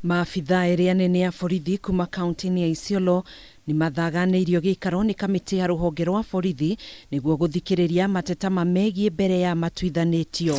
Maabitha eri anene a borithi kuma kaunti-ini ya Isiolo ni mathaganĩirio gĩikaro nĩ kamĩtĩ ya rũhonge rwa borithi nĩguo gũthikĩrĩria mateta mamegiĩ mbere ya matuithanĩtio.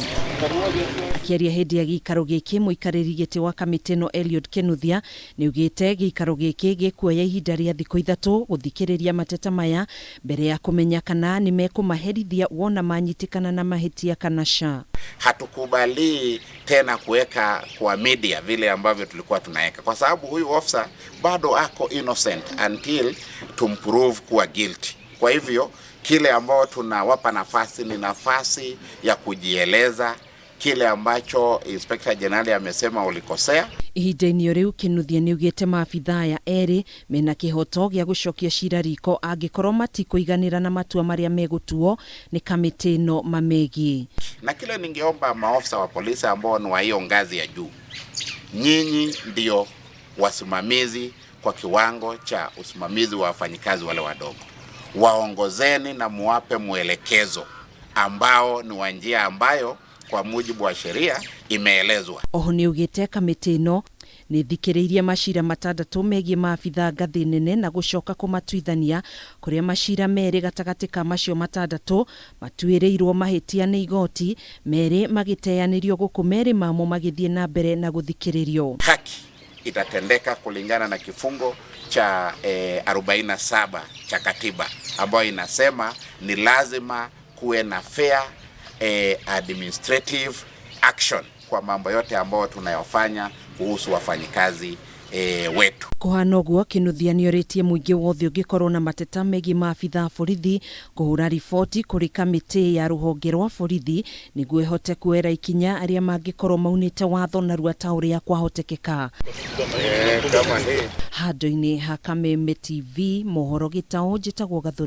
Akĩaria hĩndĩ ya gĩikaro gĩkĩ, mũikarĩri gĩtĩ wa kamĩtĩ ĩno Eliud Kinuthia nĩaugĩte gĩikaro gĩkĩ gĩkuoya ihinda rĩa thikũ 3 gũthikĩrĩria mateta maya mbere ya kũmenya kana nĩ mekũmaherithia wona manyitikana na mahĩtia kana ca. Hatukubali tena kuweka kwa media vile ambavyo tulikuwa tunaweka, kwa sababu huyu officer bado ako innocent until tumprove kuwa guilty. Kwa hivyo kile ambao tunawapa nafasi ni nafasi ya kujieleza kile ambacho Inspector General amesema ulikosea. Ihinda-inĩ rĩu Kinuthia nĩaugĩte maabitha aya erĩ mena kĩhoto gĩa gũcokia cira riko angĩkorwo matikũiganĩra na matua marĩa megũtuo nĩ kamĩtĩ ĩno mamegiĩ. Na kile ningeomba maofisa wa polisi ambao ni wa hiyo ngazi ya juu, nyinyi ndio wasimamizi kwa kiwango cha usimamizi wa wafanyikazi wale wadogo. Waongozeni na muwape mwelekezo ambao ni wa njia ambayo kwa mujibu wa sheria imeelezwa. Oho nĩaugĩte kamĩtĩ ĩno nĩ thikĩrĩirie macira 6 megiĩ maabitha ngathĩ nene na gũcoka kũmatuithania, kũrĩa macira merĩ gatagatĩ ka macio 6 matuĩrĩirwo mahĩtia nĩ igoti, merĩ magĩteanĩrio gũkũ merĩ mamo magĩthiĩ na mbere na gũthikĩrĩrio. Haki itatendeka kulingana na kifungo cha 47 cha katiba ambayo inasema ni lazima kuwe na fair administrative action kwa mambo yote ambayo tunayofanya kuhusu wafanyikazi wetu. Kũhana ũguo, Kinuthia nĩorĩtie mũingĩ wothe ũngĩkorwo na mateta megiĩ maabitha a borithi kũhũra riboti kũrĩ kamĩtĩ ya rũhonge rwa borithi nĩguo ĩhote kuoera ikinya arĩa mangĩkorwo maunĩte watho narua ta ũrĩa kwahotekeka. Handũ-inĩ ha Kameme TV, mohoro gĩtaũ njĩtagwo Gathũri.